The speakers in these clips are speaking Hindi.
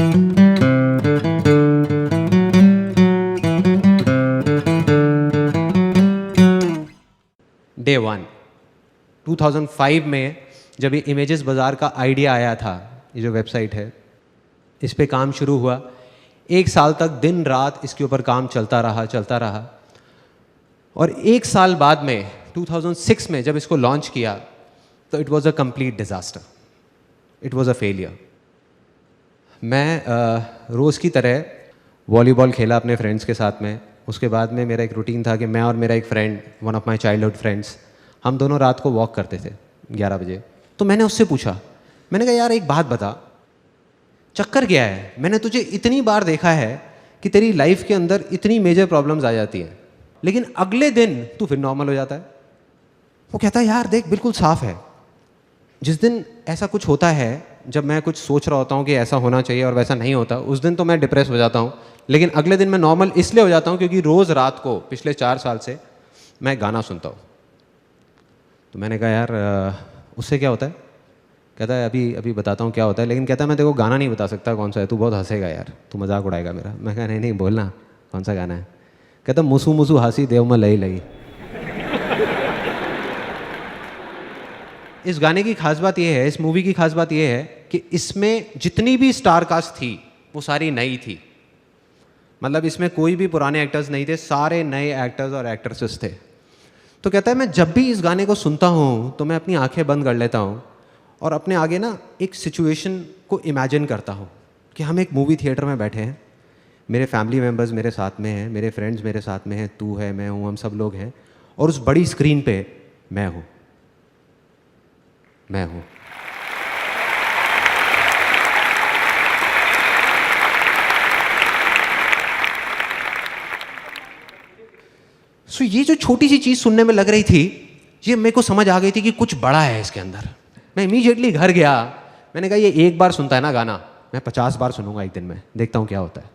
डे 1 2005 में जब ये इमेजेस बाज़ार का आइडिया आया था, ये जो वेबसाइट है, इस पे काम शुरू हुआ। 1 साल तक दिन रात इसके ऊपर काम चलता रहा। और 1 साल बाद में 2006 में जब इसको लॉन्च किया तो it was a complete disaster, it was a failure. मैं रोज़ की तरह वॉलीबॉल खेला अपने फ्रेंड्स के साथ में। उसके बाद में मेरा एक रूटीन था कि मैं और मेरा एक friend, one of my childhood friends, हम दोनों रात को वॉक करते थे 11 बजे। तो मैंने उससे पूछा, मैंने कहा यार एक बात बता, चक्कर क्या है? मैंने तुझे इतनी बार देखा है कि तेरी लाइफ के अंदर इतनी मेजर प्रॉब्लम्स आ जाती हैं, लेकिन अगले दिन तू फिर नॉर्मल हो जाता है। वो कहता है यार देख बिल्कुल साफ है, जिस दिन ऐसा कुछ होता है, जब मैं कुछ सोच रहा होता हूँ कि ऐसा होना चाहिए और वैसा नहीं होता, उस दिन तो मैं डिप्रेस हो जाता हूँ, लेकिन अगले दिन मैं नॉर्मल इसलिए हो जाता हूँ क्योंकि रोज़ रात को पिछले 4 साल से मैं गाना सुनता हूँ। तो मैंने कहा यार उससे क्या होता है? कहता है अभी बताता हूँ क्या होता है, लेकिन कहता है मैं तेरे को गाना नहीं बता सकता कौन सा है, तू बहुत हंसेगा यार, तू मजाक उड़ाएगा मेरा। मैं कहा नहीं बोलना कौन सा गाना है। कहता मुसू मुसू हासी देव में लई लई। इस गाने की खास बात यह है, इस मूवी की खास बात यह है कि इसमें जितनी भी स्टार कास्ट थी वो सारी नई थी। मतलब इसमें कोई भी पुराने एक्टर्स नहीं थे, सारे नए एक्टर्स और एक्ट्रेसेस थे। तो कहता है मैं जब भी इस गाने को सुनता हूँ तो मैं अपनी आंखें बंद कर लेता हूँ और अपने आगे ना एक सिचुएशन को इमेजिन करता हूँ कि हम एक मूवी थिएटर में बैठे हैं, मेरे फैमिली मेम्बर्स मेरे साथ में हैं, मेरे फ्रेंड्स मेरे साथ में हैं, तू है, मैं हूँ, हम सब लोग हैं, और उस बड़ी स्क्रीन पे मैं हूँ। सो ये जो छोटी सी चीज़ सुनने में लग रही थी, ये मेरे को समझ आ गई थी कि कुछ बड़ा है इसके अंदर। मैं इमीडिएटली घर गया, मैंने कहा ये एक बार सुनता है ना गाना, मैं 50 बार सुनूंगा एक दिन में, देखता हूँ क्या होता है।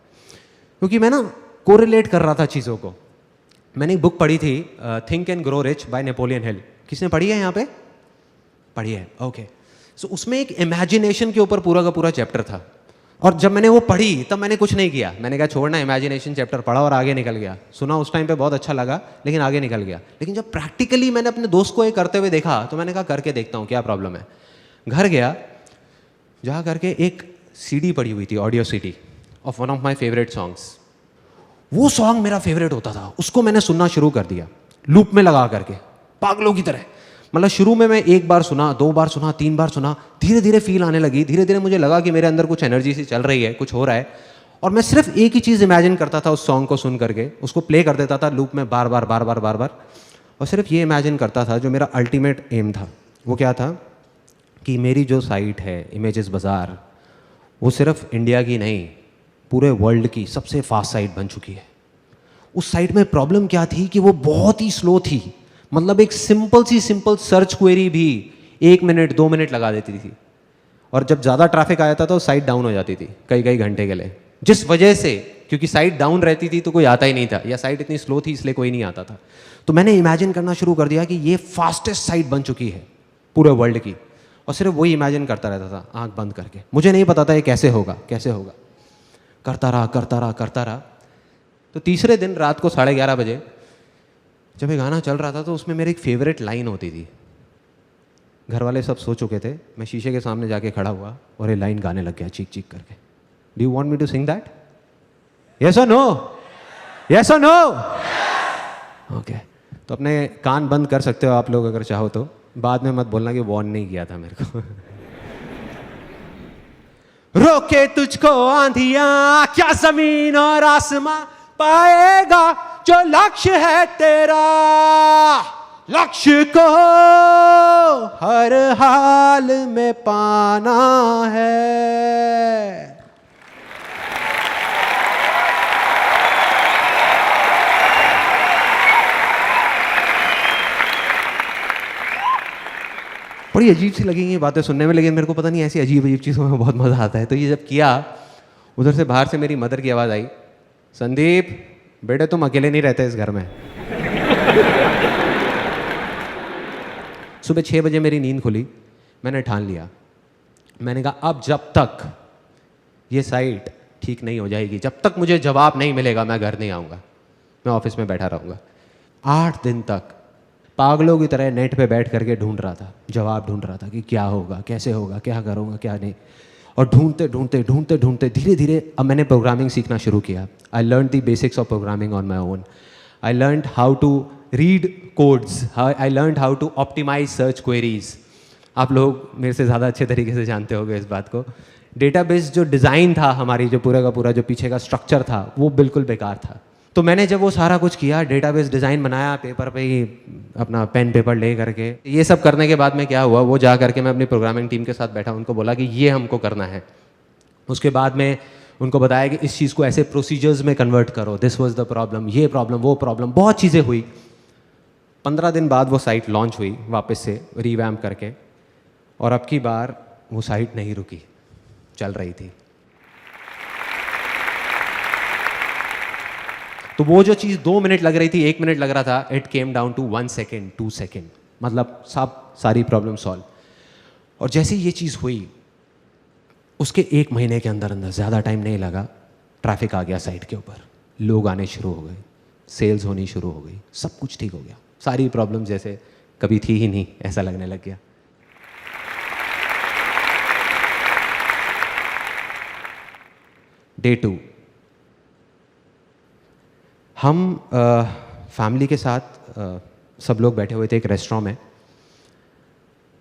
क्योंकि मैं ना कोरिलेट कर रहा था चीज़ों को। मैंने एक बुक पढ़ी थी, think and grow rich by Napoleon Hill. किसने पढ़ी है यहाँ पे? पढ़ी है, ओके। सो उसमें एक इमेजिनेशन के ऊपर पूरा का पूरा चैप्टर था, और जब मैंने वो पढ़ी तब मैंने कुछ नहीं किया। मैंने कहा छोड़ना, इमेजिनेशन चैप्टर पढ़ा और आगे निकल गया। सुना उस टाइम पे बहुत अच्छा लगा, लेकिन आगे निकल गया। लेकिन जब प्रैक्टिकली मैंने अपने दोस्त को ये करते हुए देखा तो मैंने कहा करके देखता हूँ क्या प्रॉब्लम है। घर गया, जा करके एक सीडी पड़ी हुई थी, audio CD of one of my favourite songs. वो सॉन्ग मेरा फेवरेट होता था, उसको मैंने सुनना शुरू कर दिया लूप में लगा करके, पागलों की तरह। मतलब शुरू में मैं 1 बार सुना, 2 बार सुना, 3 बार सुना, धीरे धीरे फील आने लगी। धीरे धीरे मुझे लगा कि मेरे अंदर कुछ एनर्जी सी चल रही है, कुछ हो रहा है। और मैं सिर्फ एक ही चीज़ इमेजिन करता था उस सॉन्ग को सुन करके, उसको प्ले कर देता था लूप में बार बार, और सिर्फ ये इमेजिन करता था जो मेरा अल्टीमेट एम था। वो क्या था कि मेरी जो साइट है इमेजेस बाज़ार, वो सिर्फ इंडिया की नहीं, पूरे वर्ल्ड की सबसे फास्ट साइट बन चुकी है। उस साइट में प्रॉब्लम क्या थी कि वो बहुत ही स्लो थी। मतलब एक सिंपल सर्च क्वेरी भी 1 मिनट 2 मिनट लगा देती थी, और जब ज़्यादा ट्रैफिक आ जाता था तो साइट डाउन हो जाती थी कई घंटे के लिए। जिस वजह से, क्योंकि साइट डाउन रहती थी तो कोई आता ही नहीं था, या साइट इतनी स्लो थी इसलिए कोई नहीं आता था। तो मैंने इमेजिन करना शुरू कर दिया कि ये फास्टेस्ट साइट बन चुकी है पूरे वर्ल्ड की, और सिर्फ वही इमेजिन करता रहता था आंख बंद करके। मुझे नहीं पता था ये कैसे होगा। करता रहा। तो तीसरे दिन रात को 11:30 बजे जब ये गाना चल रहा था तो उसमें मेरी एक फेवरेट लाइन होती थी। घर वाले सब सो चुके थे, मैं शीशे के सामने जाके खड़ा हुआ और ये लाइन गाने लग गया चीख करके। Do you want me to sing that? Yes or no? Yes or no? Okay. तो अपने कान बंद कर सकते हो आप लोग अगर चाहो तो, बाद में मत बोलना कि वॉर्न नहीं किया था मेरे को। रोके तुझको आंधियां क्या जमीन और आसमां, पाएगा जो लक्ष्य है तेरा। लक्ष्य को हर हाल में पाना है। बड़ी अजीब सी लगेंगी ये बातें सुनने में, लेकिन मेरे को पता नहीं ऐसी अजीब चीज़ों में बहुत मज़ा आता है। तो ये जब किया, उधर से बाहर से मेरी मदर की आवाज़ आई, संदीप बेटे तुम अकेले नहीं रहते इस घर में। सुबह 6 बजे मेरी नींद खुली। मैंने ठान लिया, मैंने कहा अब जब तक ये साइट ठीक नहीं हो जाएगी, जब तक मुझे जवाब नहीं मिलेगा मैं घर नहीं आऊँगा, मैं ऑफिस में बैठा रहूँगा। 8 दिन तक पागलों की तरह नेट पे बैठ करके ढूंढ रहा था, जवाब ढूंढ रहा था कि क्या होगा, कैसे होगा, क्या करूँगा, क्या नहीं। और ढूंढते ढूंढते ढूंढते ढूंढते धीरे धीरे अब मैंने प्रोग्रामिंग सीखना शुरू किया। I learn the basics of programming on my own. I learn how to read codes, I learn how to optimize search queries. आप लोग मेरे से ज़्यादा अच्छे तरीके से जानते होंगे इस बात को। डेटाबेस जो डिज़ाइन था हमारी, जो पूरा का पूरा जो पीछे का स्ट्रक्चर था, वो बिल्कुल बेकार था। तो मैंने जब वो सारा कुछ किया, डेटाबेस डिज़ाइन बनाया पेपर पे ही, अपना पेन पेपर ले करके, ये सब करने के बाद में क्या हुआ, वो जा करके मैं अपनी प्रोग्रामिंग टीम के साथ बैठा, उनको बोला कि ये हमको करना है। उसके बाद में उनको बताया कि इस चीज़ को ऐसे प्रोसीजर्स में कन्वर्ट करो, दिस वाज द प्रॉब्लम, ये प्रॉब्लम, वो प्रॉब्लम, बहुत चीज़ें हुई। 15 दिन बाद वो साइट लॉन्च हुई वापस से रिवैम्प करके, और अब की बार वो साइट नहीं रुकी, चल रही थी। तो वो जो चीज़ 2 मिनट लग रही थी, 1 मिनट लग रहा था, it came down to 1 second, 2 second, मतलब सारी प्रॉब्लम सॉल्व। और जैसे ये चीज़ हुई, उसके 1 महीने के अंदर अंदर, ज़्यादा टाइम नहीं लगा, ट्रैफिक आ गया साइट के ऊपर, लोग आने शुरू हो गए, सेल्स होनी शुरू हो गई, सब कुछ ठीक हो गया, सारी प्रॉब्लम जैसे कभी थी ही नहीं ऐसा लगने लग गया। डे 2, हम फैमिली के साथ सब लोग बैठे हुए थे एक रेस्टोरेंट में।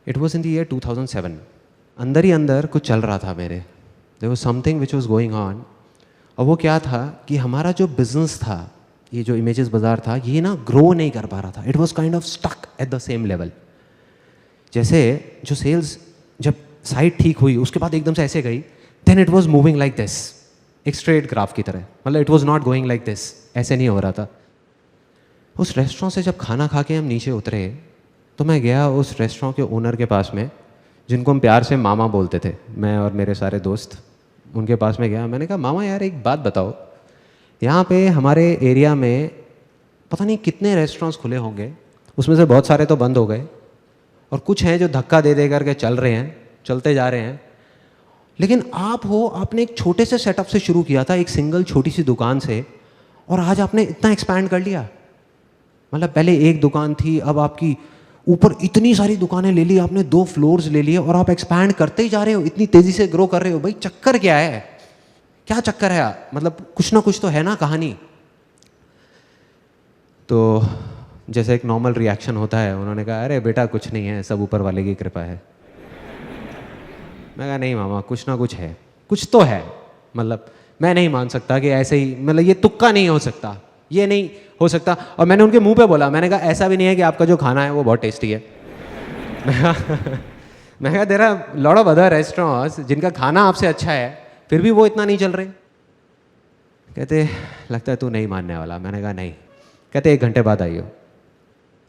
It was in the year 2007। अंदर ही अंदर कुछ चल रहा था मेरे, there was something which was going on. और वो क्या था कि हमारा जो बिजनेस था, ये जो इमेजेस बाज़ार था, ये ना ग्रो नहीं कर पा रहा था। It was kind of stuck at the same level. जैसे जो सेल्स जब साइट ठीक हुई उसके बाद एकदम से ऐसे गई, then it was moving like this, एक स्ट्रेट ग्राफ की तरह, मतलब it was not going like this, ऐसे नहीं हो रहा था। उस रेस्टोरेंट से जब खाना खा के हम नीचे उतरे, तो मैं गया उस रेस्टोरेंट के ओनर के पास में, जिनको हम प्यार से मामा बोलते थे, मैं और मेरे सारे दोस्त। उनके पास में गया, मैंने कहा मामा यार एक बात बताओ, यहाँ पे हमारे एरिया में पता नहीं कितने रेस्टोरेंट्स खुले होंगे, उसमें से बहुत सारे तो बंद हो गए और कुछ हैं जो धक्का दे दे करके चल रहे हैं, चलते जा रहे हैं। लेकिन आप हो, आपने एक छोटे से सेटअप से शुरू किया था, एक सिंगल छोटी सी दुकान से, और आज आपने इतना एक्सपैंड कर लिया। मतलब पहले एक दुकान थी, अब आपकी ऊपर इतनी सारी दुकानें ले ली आपने, 2 फ्लोर्स ले लिए, और आप एक्सपैंड करते ही जा रहे हो, इतनी तेज़ी से ग्रो कर रहे हो। भाई चक्कर क्या है, क्या चक्कर है? मतलब कुछ ना कुछ तो है ना कहानी। तो जैसे एक नॉर्मल रिएक्शन होता है, उन्होंने कहा अरे बेटा कुछ नहीं है, सब ऊपर वाले की कृपा है। मैं कहा नहीं मामा, कुछ ना कुछ है, कुछ तो है। मतलब मैं नहीं मान सकता कि ऐसे ही, मतलब ये तुक्का नहीं हो सकता, ये नहीं हो सकता। और मैंने उनके मुंह पे बोला, मैंने कहा ऐसा भी नहीं है कि आपका जो खाना है वो बहुत टेस्टी है। मैं कहा there are lot of other restaurants जिनका खाना आपसे अच्छा है, फिर भी वो इतना नहीं चल रहे। कहते लगता है तू नहीं मानने वाला। मैंने कहा नहीं। कहते 1 घंटे बाद आइयो,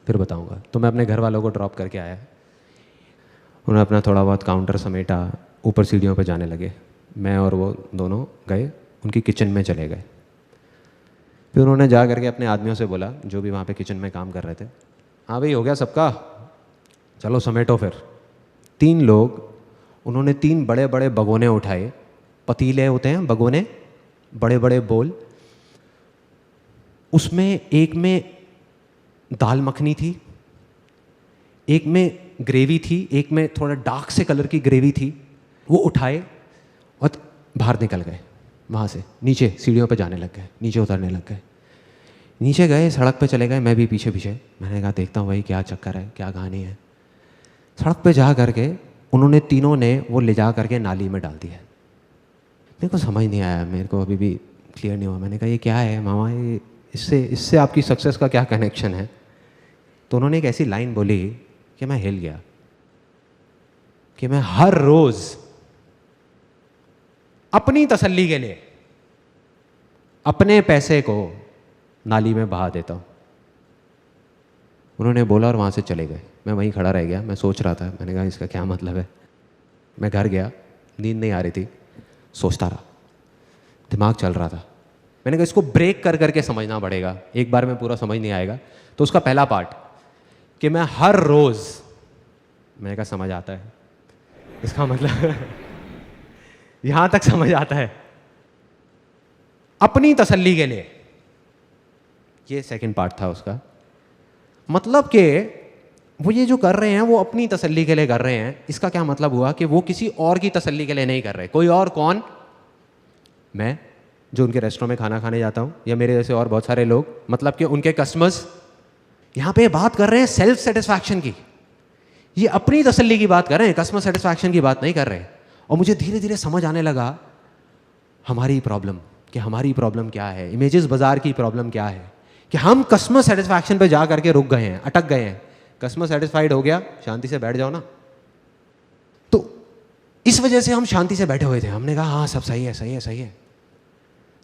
फिर बताऊंगा। तो मैं अपने घर वालों को ड्रॉप करके आया, उन्होंने अपना थोड़ा बहुत काउंटर समेटा, ऊपर सीढ़ियों पर जाने लगे। मैं और वो दोनों गए उनकी किचन में चले गए। फिर उन्होंने जा करके अपने आदमियों से बोला, जो भी वहाँ पे किचन में काम कर रहे थे, हाँ भाई हो गया सबका, चलो समेटो। फिर 3 लोग, उन्होंने 3 बड़े बड़े भगोने उठाए, पतीले होते हैं भगोने, बड़े बड़े बोल, उसमें एक में दाल मखनी थी, एक में ग्रेवी थी, एक में थोड़ा डार्क से कलर की ग्रेवी थी। वो उठाए और बाहर निकल गए, वहाँ से नीचे सीढ़ियों पे जाने लग गए, नीचे उतरने लग गए। नीचे गए, सड़क पे चले गए, मैं भी पीछे पीछे। मैंने कहा देखता हूँ भाई क्या चक्कर है, क्या कहानी है। सड़क पे जा करके उन्होंने तीनों ने वो ले जा करके नाली में डाल दिया। मेरे को समझ नहीं आया, मेरे को अभी भी क्लियर नहीं हुआ। मैंने कहा ये क्या है मामा, ये इससे आपकी सक्सेस का क्या कनेक्शन है? तो उन्होंने एक ऐसी लाइन बोली कि मैं हिल गया, कि मैं हर रोज अपनी तसल्ली के लिए अपने पैसे को नाली में बहा देता हूं। उन्होंने बोला और वहां से चले गए। मैं वहीं खड़ा रह गया, मैं सोच रहा था, मैंने कहा इसका क्या मतलब है। मैं घर गया, नींद नहीं आ रही थी, सोचता रहा, दिमाग चल रहा था। मैंने कहा इसको ब्रेक कर करके समझना पड़ेगा, एक बार में पूरा समझ नहीं आएगा। तो उसका पहला पार्ट कि मैं हर रोज, मैंने कहा समझ आता है इसका मतलब यहां तक समझ आता है। अपनी तसल्ली के लिए, ये सेकंड पार्ट था उसका। मतलब कि वो ये जो कर रहे हैं वो अपनी तसल्ली के लिए कर रहे हैं। इसका क्या मतलब हुआ कि वो किसी और की तसल्ली के लिए नहीं कर रहे। कोई और कौन? मैं, जो उनके रेस्टोरेंट में खाना खाने जाता हूं, या मेरे जैसे और बहुत सारे लोग, मतलब कि उनके कस्टमर्स। यहां पे बात कर रहे हैं सेल्फ सेटिस्फैक्शन की, ये अपनी तसल्ली की बात कर रहे हैं, कस्टमर सेटिस्फैक्शन की बात नहीं कर रहे। और मुझे धीरे धीरे समझ आने लगा हमारी प्रॉब्लम, कि हमारी प्रॉब्लम क्या है, इमेजेस बाजार की प्रॉब्लम क्या है, कि हम कस्टमर सेटिस्फैक्शन पे जा करके रुक गए हैं, अटक गए हैं। कस्टमर सेटिस्फाइड हो गया, शांति से बैठ जाओ ना। तो इस वजह से हम शांति से बैठे हुए थे। हमने कहा हाँ सब सही है, सही है, सही है।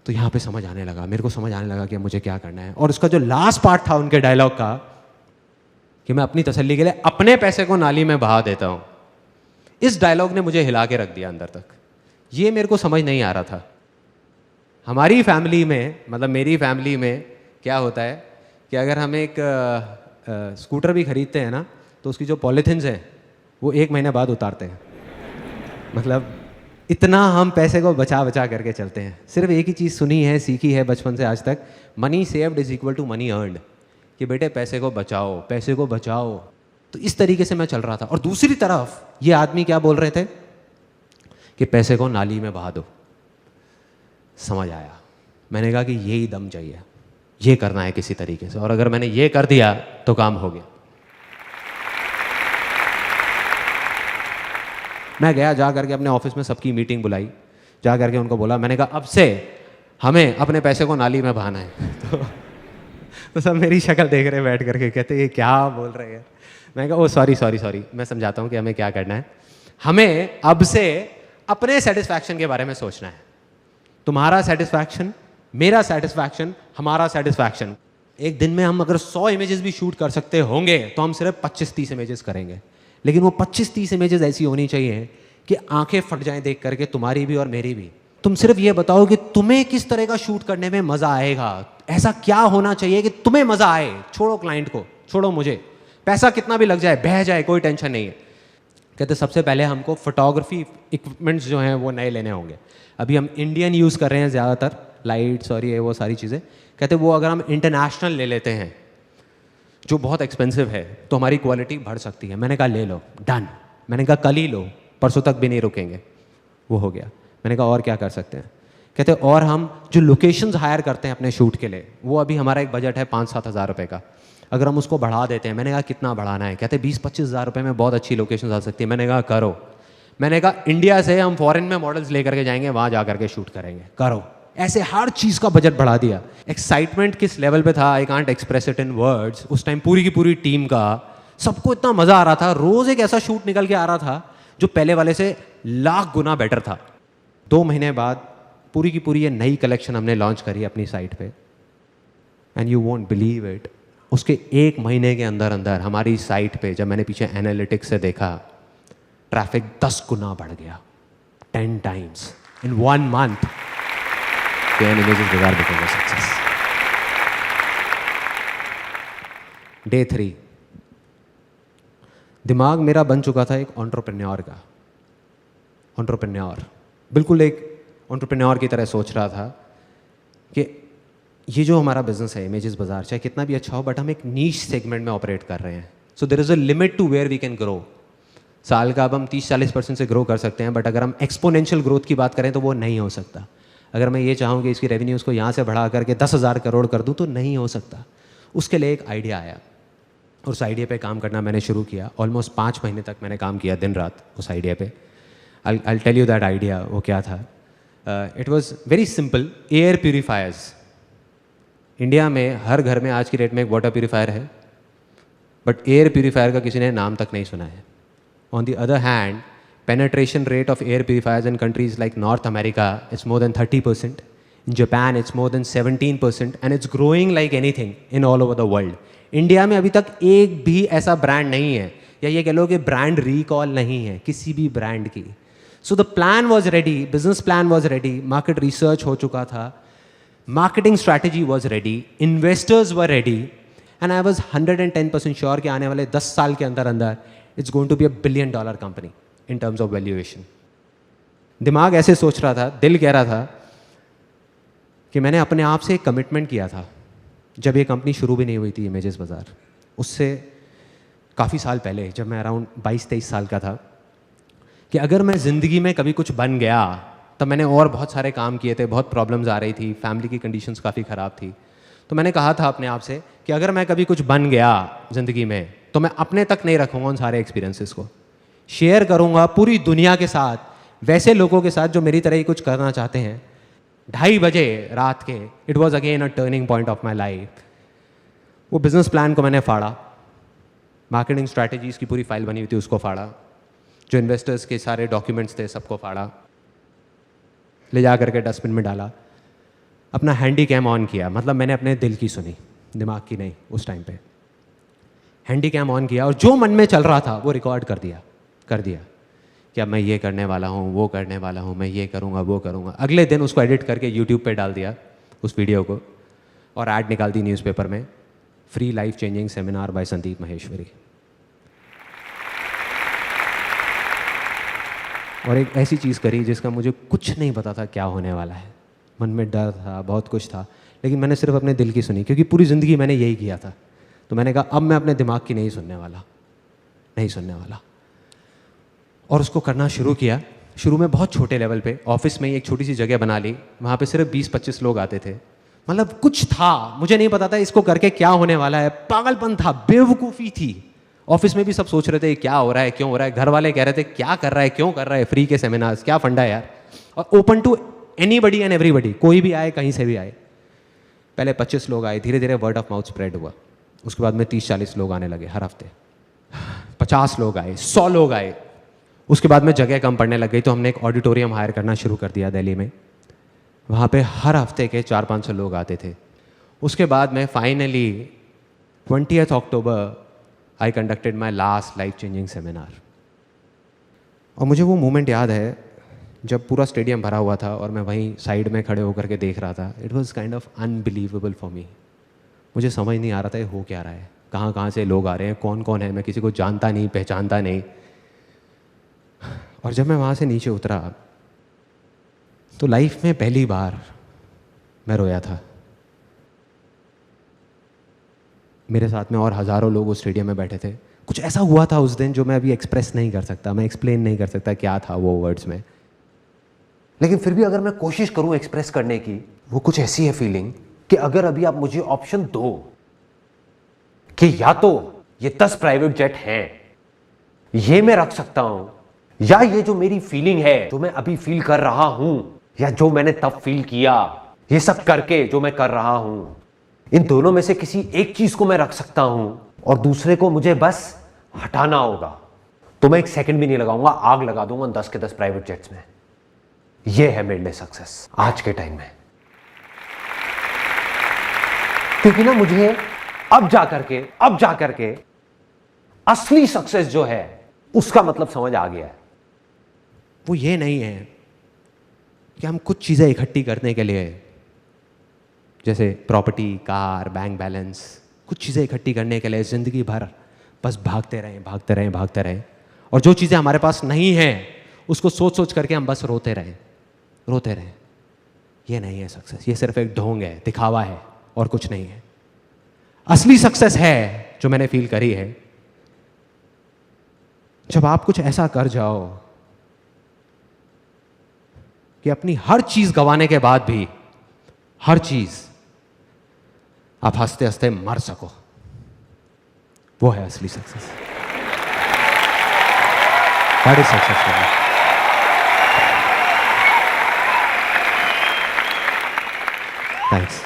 तो यहाँ पे समझ आने लगा, मेरे को समझ आने लगा कि मुझे क्या करना है। और उसका जो लास्ट पार्ट था उनके डायलॉग का, कि मैं अपनी तसल्ली के लिए अपने पैसे को नाली में बहा देता हूं, इस डायलॉग ने मुझे हिला के रख दिया अंदर तक। ये मेरे को समझ नहीं आ रहा था। हमारी फैमिली में, मतलब मेरी फैमिली में क्या होता है कि अगर हम एक स्कूटर भी खरीदते हैं ना, तो उसकी जो पॉलीथिन्स हैं वो 1 महीने बाद उतारते हैं। मतलब इतना हम पैसे को बचा बचा करके चलते हैं। सिर्फ एक ही चीज़ सुनी है, सीखी है बचपन से आज तक, money saved is equal to money earned, कि बेटे पैसे को बचाओ, पैसे को बचाओ। तो इस तरीके से मैं चल रहा था। और दूसरी तरफ ये आदमी क्या बोल रहे थे कि पैसे को नाली में बहा दो। समझ आया। मैंने कहा कि यही दम चाहिए, ये करना है किसी तरीके से, और अगर मैंने ये कर दिया तो काम हो गया। मैं गया, जा करके अपने ऑफिस में सबकी मीटिंग बुलाई, जा करके उनको बोला, मैंने कहा अब से हमें अपने पैसे को नाली में बहाना है। तो सब मेरी शक्ल देख रहे बैठ करके, कहते ये क्या बोल रहे हैं। मैं कहा ओ सॉरी, मैं समझाता हूँ कि हमें क्या करना है। हमें अब से अपने सेटिस्फैक्शन के बारे में सोचना है। तुम्हारा सेटिस्फैक्शन, मेरा सेटिस्फैक्शन, हमारा सेटिस्फैक्शन। एक दिन में हम अगर 100 इमेजेस भी शूट कर सकते होंगे तो हम सिर्फ 25-30 इमेजेस करेंगे। लेकिन वो 25-30 इमेजेस ऐसी होनी चाहिए कि आंखें फट जाएं देख करके, तुम्हारी भी और मेरी भी। तुम सिर्फ ये बताओ कि तुम्हें किस तरह का शूट करने में मजा आएगा, ऐसा क्या होना चाहिए कि तुम्हें मजा आए। छोड़ो क्लाइंट को, छोड़ो मुझे, पैसा कितना भी लग जाए, बह जाए, कोई टेंशन नहीं है। कहते सबसे पहले हमको फोटोग्राफी इक्विपमेंट्स जो हैं वो नए लेने होंगे। अभी हम इंडियन यूज़ कर रहे हैं ज़्यादातर, लाइट्स और ये वो सारी चीज़ें। कहते वो अगर हम इंटरनेशनल ले लेते हैं जो बहुत एक्सपेंसिव है तो हमारी क्वालिटी बढ़ सकती है। मैंने कहा ले लो, डन। मैंने कहा कल ही लो, परसों तक भी नहीं रुकेंगे। वो हो गया। मैंने कहा और क्या कर सकते हैं। कहते और हम जो लोकेशंस हायर करते हैं अपने शूट के लिए, वो अभी हमारा एक बजट है 5-7 हज़ार रुपये का, अगर हम उसको बढ़ा देते हैं। मैंने कहा कितना बढ़ाना है। कहते 20-25 हज़ार रुपये में बहुत अच्छी लोकेशन आ सकती है। मैंने कहा करो। मैंने कहा इंडिया से हम फॉरेन में मॉडल्स लेकर के जाएंगे, वहाँ जा करके शूट करेंगे, करो। ऐसे हर चीज़ का बजट बढ़ा दिया। एक्साइटमेंट किस लेवल पे था, I can't express it in words. उस टाइम पूरी की पूरी टीम का, सबको इतना मज़ा आ रहा था। रोज़ एक ऐसा शूट निकल के आ रहा था जो पहले वाले से लाख गुना बेटर था। 2 महीने बाद पूरी की पूरी ये नई कलेक्शन हमने लॉन्च करी अपनी साइट पे, and you won't believe it, उसके 1 महीने के अंदर अंदर हमारी साइट पे, जब मैंने पीछे एनालिटिक्स से देखा, ट्रैफिक 10 गुना बढ़ गया, 10 times in 1 month. images bazaar became a success. Day 3, दिमाग मेरा बन चुका था एक एंटरप्रेन्योर का। एंटरप्रेन्योर, बिल्कुल एक एंटरप्रेन्योर की तरह सोच रहा था कि ये जो हमारा बिजनेस है इमेजेस बाजार, चाहे कितना भी अच्छा हो, बट हम एक नीश सेगमेंट में ऑपरेट कर रहे हैं। So there is a limit to where we can grow. साल का अब हम 30-40% से ग्रो कर सकते हैं, बट अगर हम एक्सपोनेंशियल ग्रोथ की बात करें तो वो नहीं हो सकता। अगर मैं ये चाहूँ कि इसकी रेवेन्यूज़ को यहाँ से बढ़ा करके 10,000 करोड़ कर दूँ तो नहीं हो सकता। उसके लिए एक आइडिया आया और उस आइडिया पे काम करना मैंने शुरू किया। ऑलमोस्ट 5 महीने तक मैंने काम किया दिन रात उस आइडिया पे। I tell you that idea वो क्या था। It was very simple. Air purifiers, India में हर घर में आज की डेट में एक वाटर प्यूरीफायर है, बट एयर प्यूरीफायर का किसी ने नाम तक नहीं सुना है। On the other hand, penetration rate of air purifiers in countries like North America is more than 30%. In Japan it's more than 17%, and it's growing like anything in all over the world. India में अभी तक एक भी ऐसा ब्रांड नहीं है, या ये कह लो कि ब्रांड रिकॉल नहीं है किसी भी ब्रांड की। So the plan was ready, business plan was ready, market research हो चुका था, marketing strategy was ready, investors were ready, and I was 110% sure कि आने वाले 10 साल के अंदर अंदर it's going to be $1 billion company in terms of valuation. दिमाग ऐसे सोच रहा था, दिल कह रहा था कि मैंने अपने आप से एक कमिटमेंट किया था जब ये कंपनी शुरू भी नहीं हुई थी, इमेजेस बाज़ार, उससे काफ़ी साल पहले, जब मैं अराउंड 22-23 साल का था, कि अगर मैं ज़िंदगी में कभी कुछ बन गया, तब मैंने और बहुत सारे काम किए थे, बहुत प्रॉब्लम्स आ रही थी, फैमिली की कंडीशंस काफ़ी ख़राब थी, तो मैंने कहा था अपने आप से कि अगर मैं कभी कुछ बन गया ज़िंदगी में, तो मैं अपने तक नहीं रखूँगा उन सारे एक्सपीरियंसेस को, शेयर करूँगा पूरी दुनिया के साथ, वैसे लोगों के साथ जो मेरी तरह ही कुछ करना चाहते हैं। 2:30 बजे रात के, it was again a turning point of my life. वो बिजनेस प्लान को मैंने फाड़ा, मार्केटिंग स्ट्रैटेजीज़ की पूरी फाइल बनी हुई थी उसको फाड़ा, जो इन्वेस्टर्स के सारे डॉक्यूमेंट्स थे सबको फाड़ा, ले जा करके डस्टबिन में डाला, अपना हैंडी कैम ऑन किया, मतलब मैंने अपने दिल की सुनी, दिमाग की नहीं। उस टाइम पे हैंडी कैम ऑन किया और जो मन में चल रहा था वो रिकॉर्ड कर दिया कि अब मैं ये करने वाला हूँ, वो करने वाला हूँ, मैं ये करूँगा, वो करूँगा। अगले दिन उसको एडिट करके यूट्यूब पे डाल दिया उस वीडियो को, और ऐड निकाल दी न्यूज़पेपर में, free life changing seminar by Sandeep Maheshwari. और एक ऐसी चीज़ करी जिसका मुझे कुछ नहीं पता था क्या होने वाला है, मन में डर था, बहुत कुछ था, लेकिन मैंने सिर्फ अपने दिल की सुनी, क्योंकि पूरी ज़िंदगी मैंने यही किया था। तो मैंने कहा अब मैं अपने दिमाग की नहीं सुनने वाला, और उसको करना शुरू किया। शुरू में बहुत छोटे लेवल पे, ऑफिस में ही एक छोटी सी जगह बना ली, वहाँ पे सिर्फ 20-25 लोग आते थे, मतलब कुछ था, मुझे नहीं पता था इसको करके क्या होने वाला है, पागलपन था, बेवकूफ़ी थी। ऑफिस में भी सब सोच रहे थे क्या हो रहा है, क्यों हो रहा है, घर वाले कह रहे थे क्या कर रहा है, क्यों कर रहा है, फ्री के सेमिनार्स, क्या फंडा है यार, और open to anybody and everybody, कोई भी आए, कहीं से भी आए। पहले 25 लोग आए, धीरे धीरे वर्ड ऑफ माउथ स्प्रेड हुआ, उसके बाद में 30-40 लोग आने लगे हर हफ्ते, 50 लोग आए, 100 लोग आए। उसके बाद में जगह कम पड़ने लग गई, तो हमने एक ऑडिटोरियम हायर करना शुरू कर दिया दिल्ली में, वहाँ पे हर हफ्ते के 400-500 लोग आते थे। उसके बाद में finally 20th October I conducted my last life changing seminar. और मुझे वो मोमेंट याद है जब पूरा स्टेडियम भरा हुआ था और मैं वहीं साइड में खड़े होकर के देख रहा था। It was kind of unbelievable for me. मुझे समझ नहीं आ रहा था ये हो क्या रहा है, कहाँ कहाँ से लोग आ रहे हैं, कौन कौन है, मैं किसी को जानता नहीं, पहचानता नहीं। और जब मैं वहाँ से नीचे उतरा तो लाइफ में पहली बार मैं रोया था। मेरे साथ में और हज़ारों लोग उस स्टेडियम में बैठे थे। कुछ ऐसा हुआ था उस दिन जो मैं अभी एक्सप्रेस नहीं कर सकता, मैं एक्सप्लेन नहीं कर सकता क्या था वो वर्ड्स में, लेकिन फिर भी अगर मैं कोशिश करूं एक्सप्रेस करने की, वो कुछ ऐसी है फीलिंग कि अगर अभी आप मुझे ऑप्शन दो कि या तो ये 10 प्राइवेट जेट हैं, ये मैं रख सकता हूं, या ये जो मेरी फीलिंग है, जो मैं अभी फील कर रहा हूं, या जो मैंने तब फील किया, ये सब करके जो मैं कर रहा हूं, इन दोनों में से किसी एक चीज को मैं रख सकता हूं और दूसरे को मुझे बस हटाना होगा, तो मैं एक सेकंड भी नहीं लगाऊंगा, आग लगा दूंगा 10 के 10 प्राइवेट जेट्स में। यह है मेरे लिए सक्सेस आज के टाइम में। क्योंकि ना मुझे अब जाकर के असली सक्सेस जो है उसका मतलब समझ आ गया है। वो ये नहीं है कि हम कुछ चीजें इकट्ठी करने के लिए, जैसे प्रॉपर्टी, कार, बैंक बैलेंस, कुछ चीज़ें इकट्ठी करने के लिए ज़िंदगी भर बस भागते रहें, और जो चीज़ें हमारे पास नहीं हैं उसको सोच सोच करके हम बस रोते रहें। ये नहीं है सक्सेस, ये सिर्फ एक ढोंग है, दिखावा है और कुछ नहीं है। असली सक्सेस है जो मैंने फील करी है, जब आप कुछ ऐसा कर जाओ कि अपनी हर चीज़ गंवाने के बाद भी, हर चीज़, आप हंसते हंसते मर सको, वो है असली success. That is success for me. Thanks.